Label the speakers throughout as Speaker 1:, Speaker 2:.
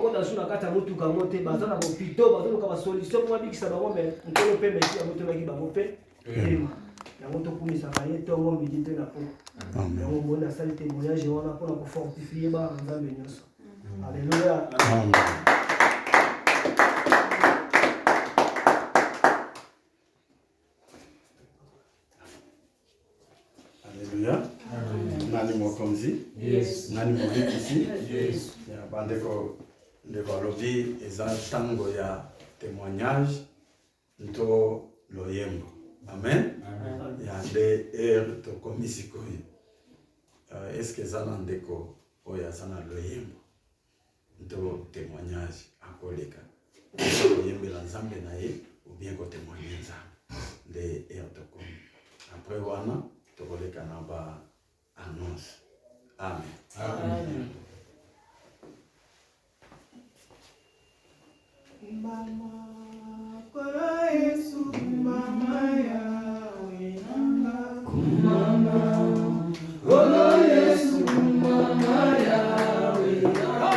Speaker 1: ko da suna kata mutu ka mote bazana ko pito bazana ko solution pour bikisa bango mais nkolo pe meti ya moto baki bango pe ya moto kumisa ka yeto ngo bidite na po amen ngo bona sali témoignage wana pour ko fortifier ba nzambe nyoso alléluia amen.
Speaker 2: Alléluia. Nani mokonzi? Yes. Nani mobikisi? Yes. Ya bandeko ndeko alobi eza tango ya témoignage nto loyembo. Amen. Amen. Ya nde to komisi koyi. Est-ce que zana ndeko oya zana loyembo nto témoignage akoleka. Loyembe la nzambe na ye ou bien ko témoigner nzambe. Nde to komi. Après wana tokoleka na ba annonce. Amen. Amen.
Speaker 3: Mama kola Yesu mama yawe nanga kumama kola Yesu mama yawe nanga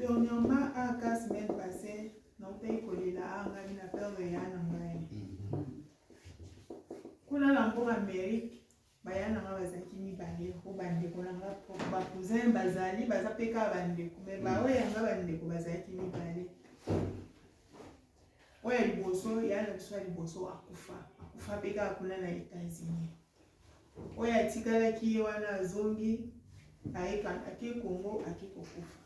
Speaker 3: Dernièrement, à la semaine passée, nous avons collé là, on a une affaire de Yann Angaï. Quand on a en Amérique, Yann Angaï va s'acquérir balé, au bandé, on a cousin Bazali, Bazapeka bandé, mais Baoui Anga bandé, on va s'acquérir balé. Ouais, le bosso, Yann a besoin de bosso à Koufa. Koufa Peka a kuna na États-Unis. Ouais, a Tikala qui est wana zongi, ake Congo, ake Kokufa.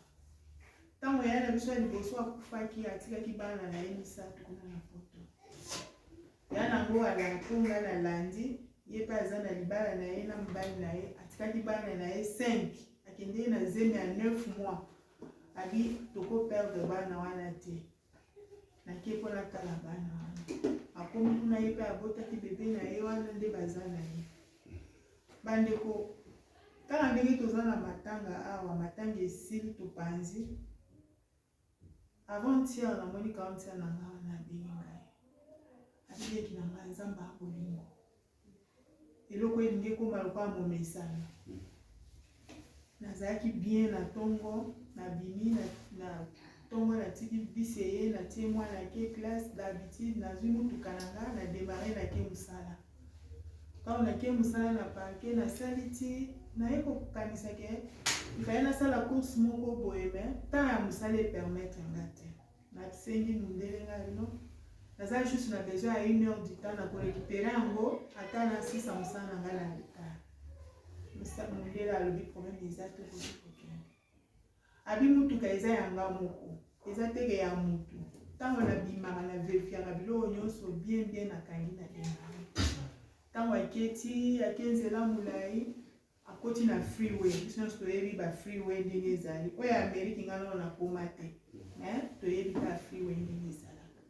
Speaker 3: Tant que yana biso liboso akufaki atikaki bana na ye misato kuna na poto yana ngo alatunga na landi ye pa aza na libala na ye na mobali na ye atikaki bana na ye 5 akende na zemi ya 9 mois abi toko perdre bana wana te nake mpona tala bana wana akomi kuna ye pe abotaki bebe na ye wana nde baza na ye bandeko tala ndenge toza na matanga awa matanga esili topanzi. Avant-hier, on a moni 40 ans na bingai. Abie ki na nzamba akolingo. Eloko elingi koma lokwa momesana. Nazaki bien na tongo, na bimi na tongo na tiki biseye na tie mwana ke classe d'habitude na zwi mutuka nanga na démarrer na ke musala. Quand on a ke musala na parquet na saliti na eko kanisa ke il fallait na sala course moko boyeme tant ya musala permettre ngate na sengi mundele ngalo naza juste na besoin à 1 heure du temps na ko récupérer ngo ata na 6 musala ngala ta musa mundele alobi problème exact ko abi mutuka eza yanga moko eza teke ya mutu tango na bimaka na verifiaka biloko nyonso bien akangi na denga tango aketi akenzela molai akoti na freeway biso nyonso toyebi ba freeway ndenge ezali oyo ya Amerika nga nano nakoma te toyebi ka freeway ndenge ezalaka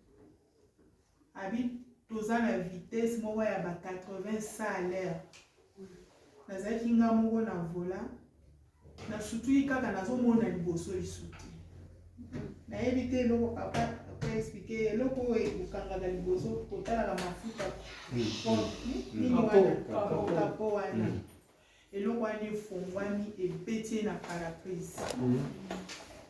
Speaker 3: abi toza na vitesse moko ya ba 80 à l'heure nazalaki nga moko na vola na sutui kaka nazomona liboso lisuti nayebi te eloko papa expliqué eloko ekokangaka liboso kotalaka mafuta nini wana kapo wana eloko wana efongwami ebeti na paraprise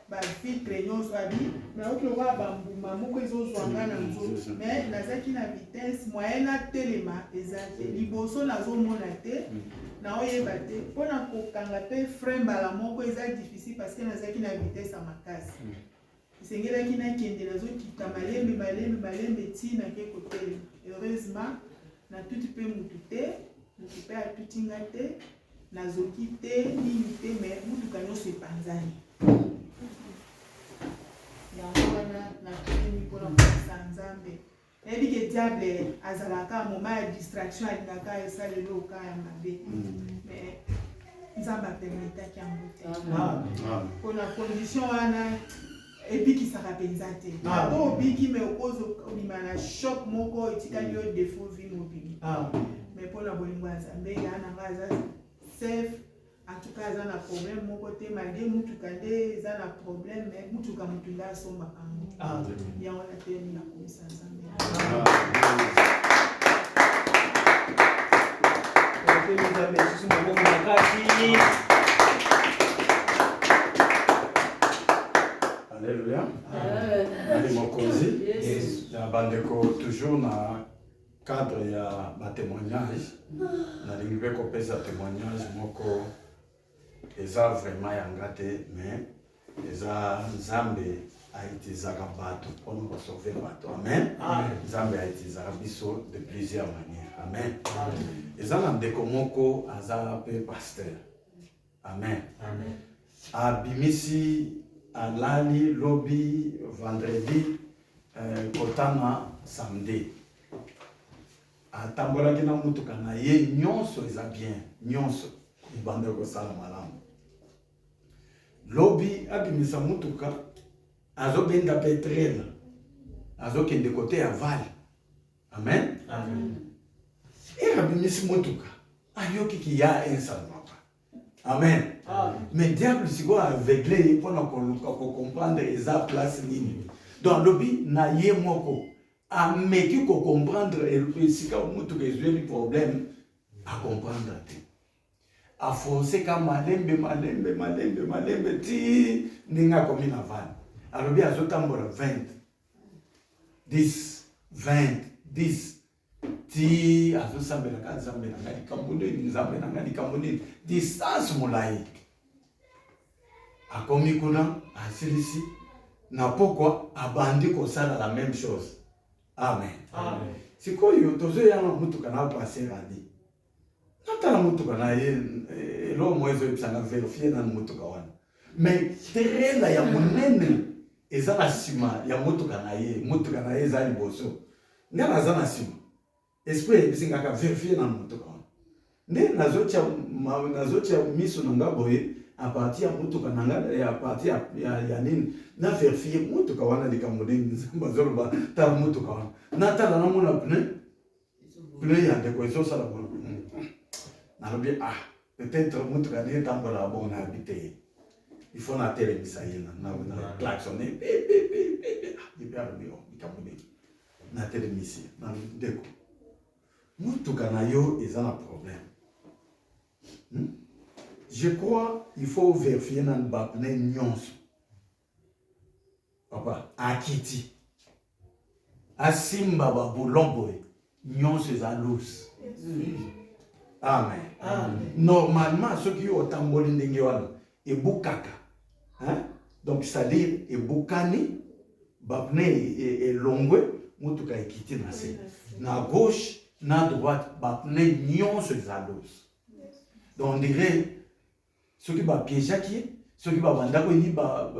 Speaker 3: bavitre nyonso abi nayoki lokola bambuma moko ezozwanga na nzoto mais nazalaki na vitesse moyen natelema eza te liboso nazomona te naoyeba te mpona kokanga mpe frein mbala moko eza difficile parce que nazalaki na vitesse ya makasi esengelaki nakende nazokita malembe ntina ke kotelema heureusement natuti mpe mutu te mutu mpe atutinga te nazoki te nini te mais mutuka nyonso epanzani yango wana natuni mpona kopesa nzambe nayebi ke diable azalaka moma ya distraction alingaka esaleli oka ya mabe mais nzambe apermetaki yango te mpona condition wana ebikisaka mpenza te to obiki me okozobima na choc moko etikali yo défaut vie mobili mais mpona bolingo ya nzambe ya nanga aza safe en tout cas aza na problème moko te malgré mutuka nde eza na problème mais mutuka mutu nde asombaka yango yango natelemi nakomisa nzambe
Speaker 2: Alléluia. Allez, mon cosy. Bandeko toujours na cadre ya ma témoignage. Na lingbe ko pesa témoignage moko eza vraiment yanga te mais eza Nzambe aitizaka bato mpona kosauve bato. Amen. Nzambe aitizaka biso de plusieurs manières. Amen. Eza na ndeko moko aza pe pasteur. Amen. Abimisi alali lobi vendredi kotana samedi atambolaki na mutuka na ye nyonso eza bien nyonso ibande kosala malamu lobi abimisa mutuka azobenda petrela azokende kote ya vale. Amen. Abimisi mutuka ayokiki ya ensalma. Amen. Mais diable siko aveuglé pour comprendre eza place nini. Donc lobi na ye moko ameki ko comprendre sika mutu ke zeli problème à comprendre te. A forcer ka malembe ti ninga komi na van. Alobi azotambola 10 ti azosambela ka nzambe na ngai kamboneni nzambe na ngai kamboneni distance molai akomi kuna asilisi na pokwa abandi kosala la même chose. Amen. Sikoyo tozoyanga mutuka na passer adi natala mutuka na ye elo mwezo ebisanga verifier na mutuka wana mais terela ya monene eza na sima ya mutuka na ye eza liboso ngana aza na sima esprit ebisingaka verifier na mutuka wana nde nazotia miso na nga boye a partir ya mutuka na nga ya partir ya nini na verifier mutuka wana likambo ndenge nzamba zoloba ta mutuka wana natala na mona pneu ya ndeko ezosala bona nalobi peut-être mutuka nde tambola bon na habite il faut na telemisa ye na klaxonne depuis alobi likambo ndenge na telemisi na ndeko mutuka na yo eza na problème. Je crois il faut vérifier na bapne nyonso. Papa, akiti. Asimba ba bolombo nyonso eza loose. Amen. Normalement ceux qui ont tamboli ndenge wana ebukaka. Donc c'est-à-dire ebukani bapne et longwe mutuka ekiti na se. Na gauche na droite bapne nyonso eza loose. Donc on dirait ce qui va piéger qui Ce qui va bandako ni ba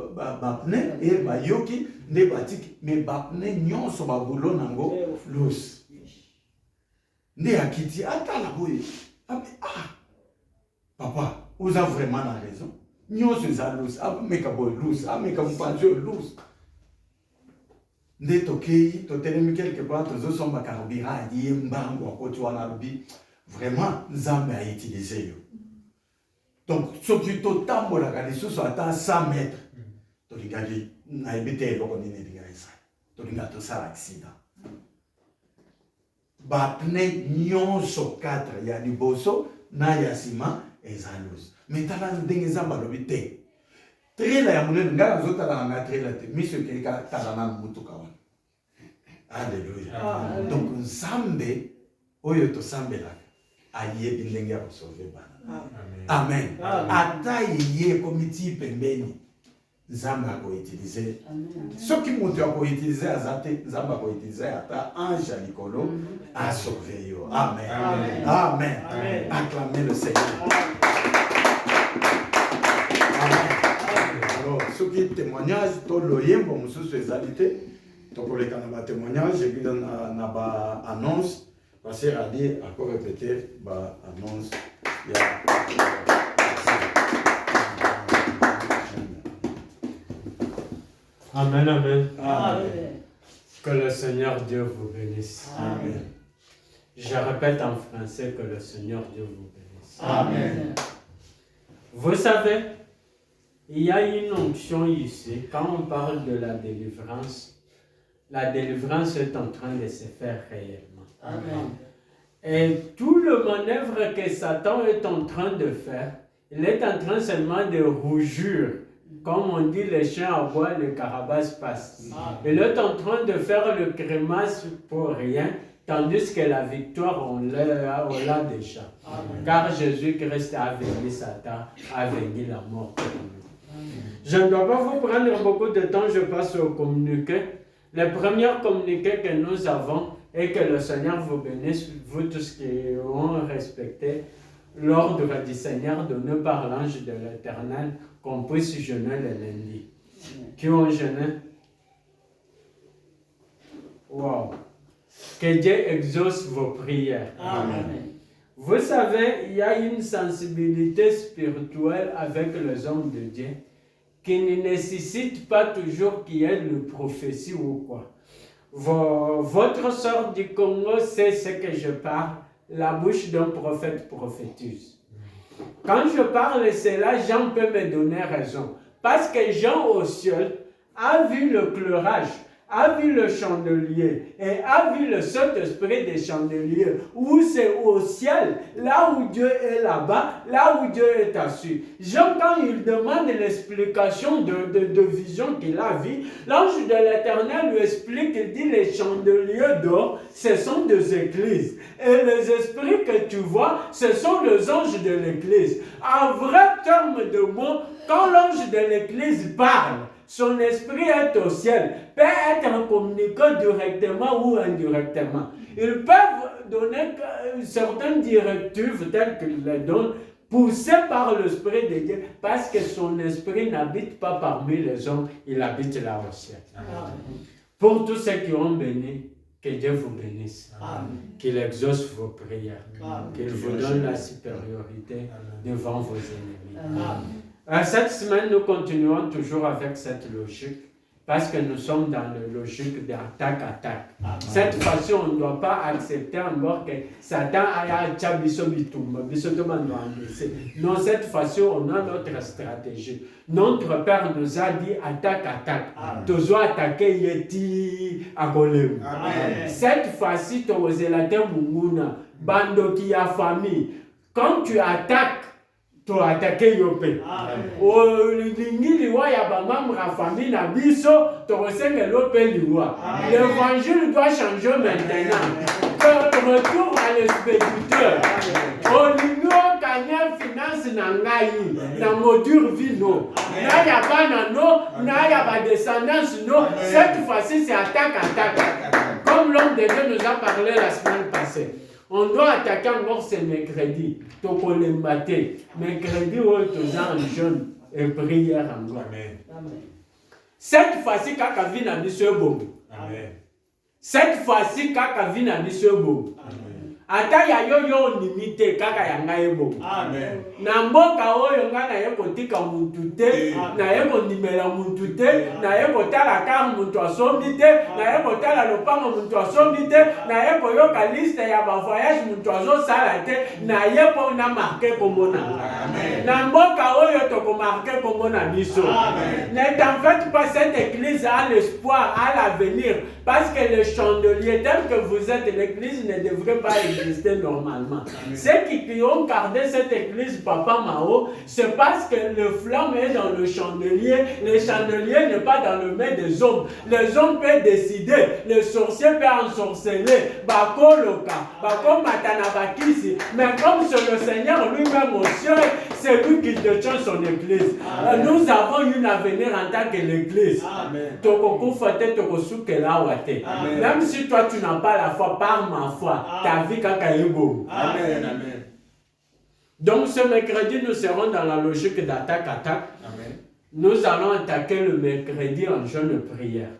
Speaker 2: pne et ba yoki ne batiki mais ba pne nyonso ba boulot nango lus. Ne akiti atala boye. Papa, vous avez vraiment la raison. Nyonso za lus, meka boy lus, meka mpanjo lus. Ne tokei to telemi quelque part to somba carburant di mbango ko tu wana lobi vraiment nzambe a utilisé yo. Donc, ce qui est au tambour, la sous à 100 mètres. Tu regardes, na habité le qu'on est déjà ça. Tu regardes tout ça l'accident. Bapne nyonso 4 ya ni boso na yasima ezalus. Mais tala ndenge zamba lobité. Trela ya munene ngala zota na trela te. Monsieur Kelika tala na mutuka wana. Alléluia. Donc nzambe oyo to sambela ayebi ndenge ya sauver bana. Amen. Ata yeye komiti pembeni nzambe ako utiliser. Ce qui monte ako utiliser azate nzambe ako utiliser ata ange likolo a sauver yo. Amen. Amen. Acclamez le Seigneur. Amen. Alors ce qui est témoignage to loyembo mususu ezalité to koleka na ba témoignage et puis na ba annonce. Passer à dire, encore répéter, annonce.
Speaker 4: Amen, amen. Amen. Que le Seigneur Dieu vous bénisse.
Speaker 2: Amen.
Speaker 4: Je répète en français que le Seigneur Dieu vous bénisse.
Speaker 2: Amen.
Speaker 4: Vous savez, il y a une onction ici. Quand on parle de la délivrance est en train de se faire réellement.
Speaker 5: Amen.
Speaker 4: Et tout le manœuvre que Satan est en train de faire, il est en train seulement de rougir. Comme on dit, les chiens aboient, le carabas passe. Il est en train de faire le grimace pour rien, tandis que la victoire, on l'a déjà. Amen. Car Jésus-Christ a vaincu Satan, a vaincu la mort pour nous. Je ne dois pas vous prendre beaucoup de temps, je passe au communiqué. Le premier communiqué que nous avons, et que le Seigneur vous bénisse, vous tous qui ont respecté l'ordre du Seigneur donné par l'ange de l'Éternel, qu'on puisse jeûner le lundi. Qui ont jeûné? Wow! Que Dieu exauce vos prières.
Speaker 5: Amen.
Speaker 4: Vous savez, il y a une sensibilité spirituelle avec les hommes de Dieu qui ne nécessite pas toujours qu'il y ait une prophétie ou quoi. Votre sœur du Congo sait ce que je parle, la bouche d'un prophète prophétise. Quand je parle cela, Jean peut me donner raison. Parce que Jean au ciel a vu le chlorage, a vu le chandelier et a vu le Saint-Esprit des chandeliers, où c'est au ciel, là où Dieu est là-bas, là où Dieu est assis. Jean, quand il demande l'explication de vision qu'il a vue, l'ange de l'Éternel lui explique, il dit les chandeliers d'or, ce sont des églises. Et les esprits que tu vois, ce sont les anges de l'église. En vrai terme de mots, quand l'ange de l'église parle, son esprit est au ciel, peut être communiqué directement ou indirectement. Ils peuvent donner certaines directives telles qu'ils les donnent, poussées par l'Esprit de Dieu, parce que son esprit n'habite pas parmi les hommes, il habite là au ciel. Amen. Pour tous ceux qui ont béni, que Dieu vous bénisse, qu'il exauce vos prières, qu'il vous donne la supériorité devant vos ennemis. Amen. Cette semaine, nous continuons toujours avec cette logique, parce que nous sommes dans la logique d'attaque-attaque. Cette fois-ci, on ne doit pas accepter encore que Satan ait non, cette fois-ci, on a notre stratégie. Notre Père nous a dit attaque-attaque. Tu dois attaquer Yeti à Golem. Cette fois-ci, tu as Munguna, bando qui a famille. Quand tu attaques, tu as attaqué Yopé. L'évangile doit changer maintenant. Retour à l'expéditeur. Olingo Kanya finance Nangaï, na modure vino. Na yaba nano, na yaba descendance no. Cette fois-ci c'est attaque. Comme l'homme de Dieu nous a parlé la semaine passée. On doit attaquer encore ce mercredi. Toko le matin. Mercredi, on est en jeûne. et prière encore.
Speaker 5: Amen.
Speaker 4: Cette fois-ci, kaka vi na biso bon.
Speaker 5: Amen.
Speaker 4: Cette fois-ci, kaka vi na biso bon. Ata ya yo limité kaka ya ngai bon.
Speaker 5: Amen.
Speaker 4: Na mboka oyo nga na ye kotika muntu te, na ye kondimela muntu te, na ye kotala kar muntu asombi te, na ye kotala lopango muntu asombi te, na ye koyoka liste ya ba voyage muntu azosala te, na ye po na marqué kombo na nga. Na mboka oyo toko marqué kombo na biso. Ne t'en faites pas, cette église a l'espoir, a l'avenir, parce que le chandelier tel que vous êtes, l'église ne devrait pas exister normalement. Ceux qui ont gardé cette église, Papa Mao, c'est parce que le flamme est dans le chandelier n'est pas dans le main des hommes. Les hommes peuvent décider, le sorcier peut ensorceler, Bako Loka, Bako Matanabakisi, mais comme c'est le Seigneur lui-même au ciel, c'est lui qui détient son église. Nous avons un avenir en tant que l'église. Même si toi tu n'as pas la foi, par ma foi, ta vie kakaïbo.
Speaker 5: Amen. Amen.
Speaker 4: Donc ce mercredi, nous serons dans la logique d'attaque-attaque. Nous allons attaquer le mercredi en jeûne de prière.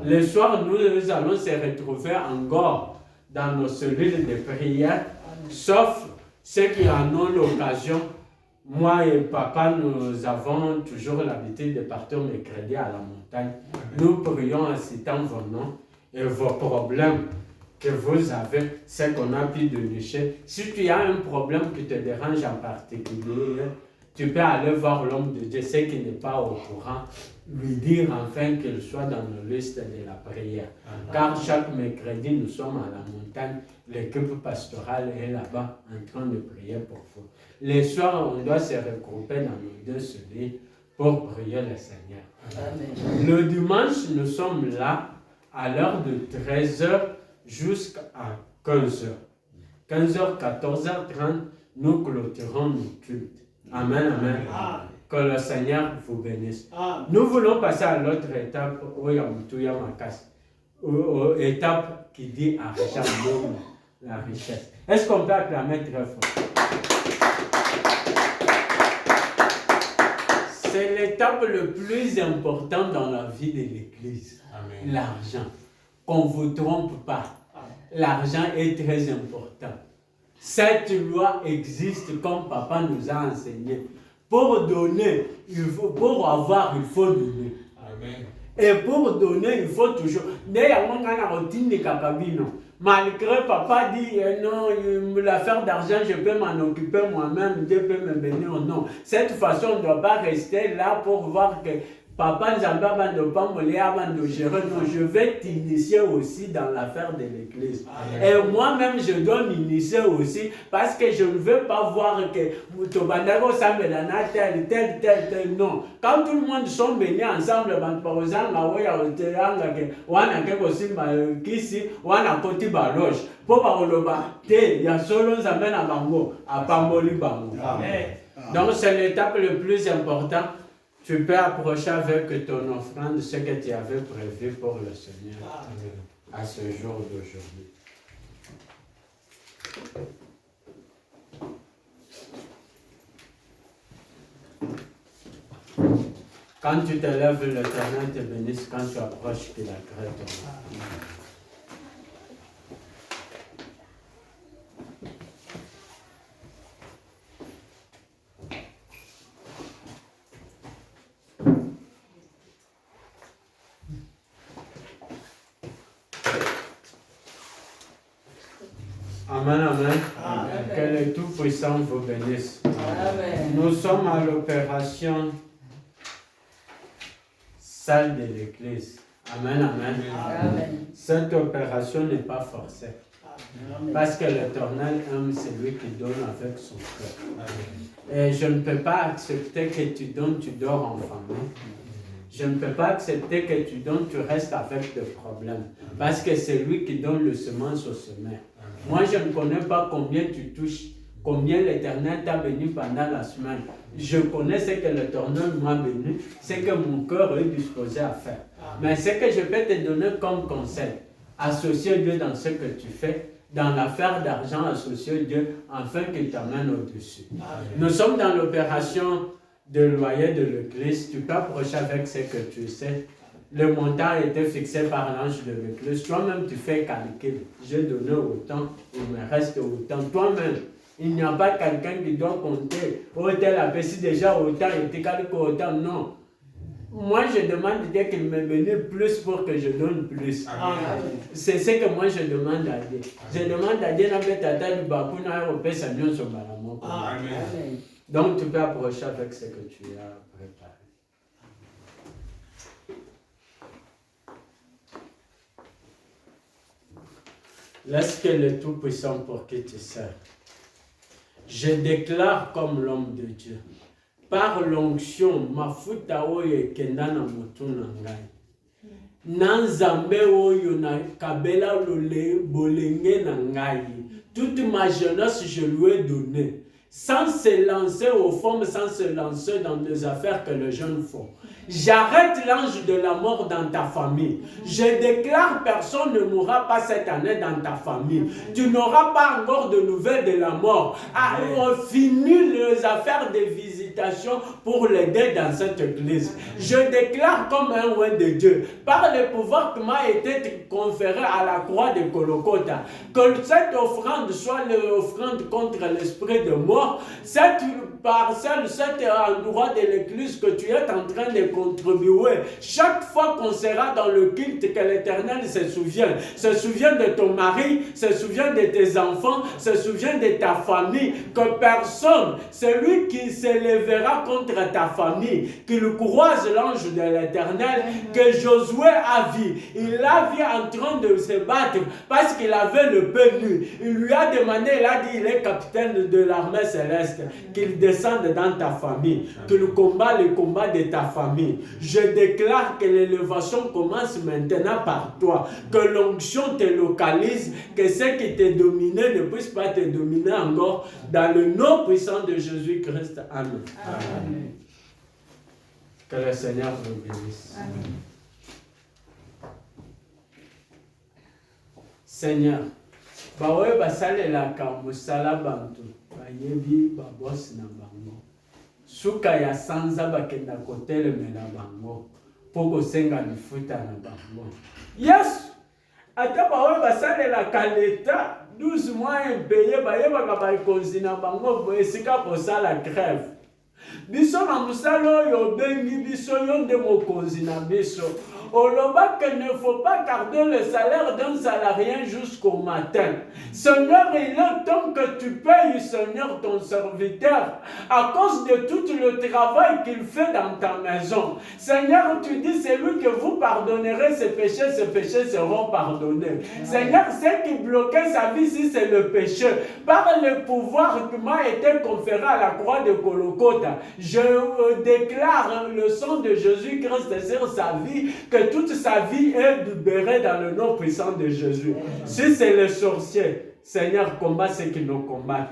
Speaker 4: Le soir, nous allons se retrouver encore dans nos cellules de prière, sauf ceux qui en ont l'occasion. Moi et papa, nous avons toujours l'habitude de partir mercredi à la montagne. Nous prions en citant vos noms et vos problèmes que vous avez, ce qu'on a pu dénicher. Si tu as un problème qui te dérange en particulier, tu peux aller voir l'homme de Dieu, celui qui n'est pas au courant, lui dire enfin qu'il soit dans la liste de la prière. Car chaque mercredi, nous sommes à la montagne, l'équipe pastorale est là-bas en train de prier pour vous. Les soirs, on doit se regrouper dans nos deux cellules pour prier le Seigneur. Amen. Le dimanche, nous sommes là à l'heure de 13h jusqu'à 15h. 15h, 14h30, nous clôturons nos cultes. Amen, amen. Que le Seigneur vous bénisse. Nous voulons passer à l'autre étape, étape qui dit argent, la richesse. Est-ce qu'on peut acclamer très fort? C'est l'étape le plus importante dans la vie de l'Église. L'argent. Qu'on ne vous trompe pas. L'argent est très important. Cette loi existe comme papa nous a enseigné. Pour donner, pour avoir, il faut donner. Amen. Et pour donner, il faut toujours. Malgré papa dit non, l'affaire d'argent, je peux m'en occuper moi-même, Dieu peut me bénir. Non. Cette façon, on ne doit pas rester là pour voir que papa nous a de pas me gérer. Non, je vais t'initier aussi dans l'affaire de l'église. Et moi-même, je dois m'initier aussi parce que je ne veux pas voir que Tobandako Sambelana, tel. Non. Quand tout le monde sont bénis ensemble, par exemple, donc c'est l'étape le plus importante. Tu peux approcher avec ton offrande ce que tu avais prévu pour le Seigneur à ce jour d'aujourd'hui. Quand tu te lèves, l'Éternel te bénisse. Quand tu approches, qu'il agrée ton offrande. Amen, amen. Amen. Que le Tout-Puissant vous bénisse. Amen. Nous sommes à l'opération salle de l'Église. Amen, amen. Amen. Cette opération n'est pas forcée. Amen. Parce que l'Éternel aime celui qui donne avec son cœur. Et je ne peux pas accepter que tu donnes, tu dors en famille. Je ne peux pas accepter que tu donnes, tu restes avec des problèmes. Parce que c'est lui qui donne le semence au semeur. Moi, je ne connais pas combien tu touches, combien l'Éternel t'a béni pendant la semaine. Je connais ce que l'Éternel m'a béni, ce que mon cœur est disposé à faire. Mais ce que je peux te donner comme conseil, associe Dieu dans ce que tu fais, dans l'affaire d'argent, associe Dieu afin qu'il t'amène au-dessus. Nous sommes dans l'opération de loyer de l'église, tu peux approcher avec ce que tu sais. Le montant a été fixé par l'ange de l'église. Toi-même, tu fais calcul. J'ai donné autant, il me reste autant. Toi-même, il n'y a pas quelqu'un qui doit compter. Oh, tel a payé déjà autant, il était calculé autant. Non. Moi, je demande qu'il me bénisse plus pour que je donne plus. C'est ce que moi, je demande à Dieu. Je demande à Dieu donc, tu peux approcher avec ce que tu as préparé. Laisse que le Tout-Puissant pour qui tu sers. Je déclare comme l'homme de Dieu. Par l'onction, mafuta oyo kenda na mutu na ngai. Na nzambe oyo na kabela bolenge na ngai. Toute ma jeunesse, je lui ai donné. Sans se lancer aux femmes, sans se lancer dans des affaires que les jeunes font. J'arrête l'ange de la mort dans ta famille. Je déclare personne ne mourra pas cette année dans ta famille. Tu n'auras pas encore de nouvelles de la mort. On finit les affaires de visitation pour l'aider dans cette église. Je déclare comme un roi de Dieu, par le pouvoir qui m'a été conféré à la croix de Golgotha, que cette offrande soit l'offrande contre l'esprit de mort, cette parcelle, cet endroit de l'église que tu es en train de contribuer, chaque fois qu'on sera dans le culte, que l'Éternel se souvient de ton mari, se souvient de tes enfants, se souvient de ta famille, que personne, celui qui s'élèvera contre ta famille, qu'il croise l'ange de l'Éternel, que Josué a vu. Il a vu en train de se battre parce qu'il avait le peu nu. Il lui a demandé, il a dit, il est capitaine de l'armée céleste, qu'il descende dans ta famille, qu'il combat le combat de ta famille. Je déclare que l'élévation commence maintenant par toi, que l'onction te localise, que ce qui te dominait ne puisse pas te dominer encore, dans le nom puissant de Jésus-Christ. Amen. Amen. Que le Seigneur vous bénisse. Amen. Seigneur, bawe basalelaka musala bantu bayebi babosi na bango suka ya sanza bakenda kotelemela bango mpo kosenga lifuta na bango. Yesu ata bawe basalelaka leta 12 mois impayé bayebaka bakonzi na bango esika kosala grève. Biso na musala oyo bengi biso yo nde mokonzi na biso. Oloba qu'il ne faut pas garder le salaire d'un salarié jusqu'au matin. Seigneur, il est temps que tu payes, Seigneur, ton serviteur à cause de tout le travail qu'il fait dans ta maison. Seigneur, tu dis, c'est lui que vous pardonnerez ses péchés seront pardonnés. Seigneur, ce qui bloquait sa vie, si c'est le péché, par le pouvoir qui m'a été conféré à la croix de Golgotha, je déclare le sang de Jésus-Christ sur sa vie, que toute sa vie est libérée dans le nom puissant de Jésus. Si c'est les sorciers, Seigneur, combat ceux qui nous combattent.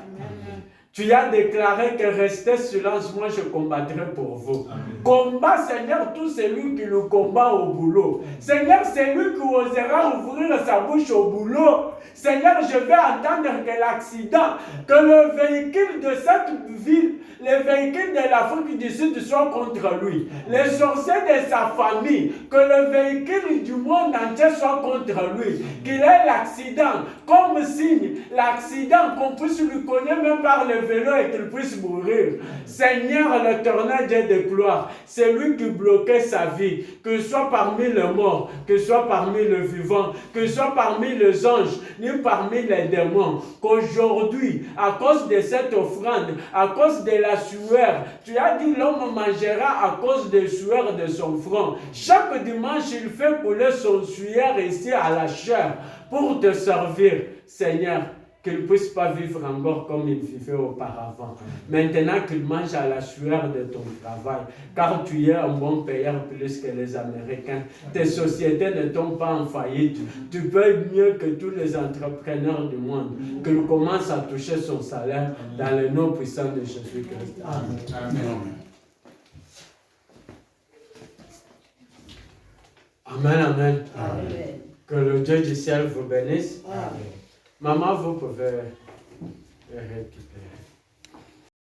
Speaker 4: Tu as déclaré que restez silence, moi je combattrai pour vous. Amen. Combat, Seigneur, tout celui qui le combat au boulot. Seigneur, celui qui osera ouvrir sa bouche au boulot. Seigneur, je vais entendre que l'accident, que le véhicule de cette ville, les véhicules de l'Afrique du Sud soient contre lui. Les sorciers de sa famille, que le véhicule du monde entier soit contre lui. Qu'il ait l'accident comme signe, l'accident qu'on puisse lui connaître même par le vélo et qu'il puisse mourir. Seigneur, l'éternel Dieu de gloire, c'est lui qui bloquait sa vie, que ce soit parmi les morts, que ce soit parmi les vivants, que ce soit parmi les anges, ni parmi les démons, qu'aujourd'hui, à cause de cette offrande, à cause de la sueur, tu as dit l'homme mangera à cause des sueurs de son front. Chaque dimanche, il fait couler son sueur ici à la chair pour te servir, Seigneur. Qu'il ne puisse pas vivre encore comme il vivait auparavant. Maintenant qu'il mange à la sueur de ton travail, car tu es un bon payeur plus que les Américains. Tes sociétés ne tombent pas en faillite. Tu payes mieux que tous les entrepreneurs du monde. Qu'il commence à toucher son salaire dans le nom puissant de Jésus-Christ. Amen. Amen. Amen, amen. Amen. Que le Dieu du ciel vous bénisse. Amen. Maman, vous pouvez récupérer.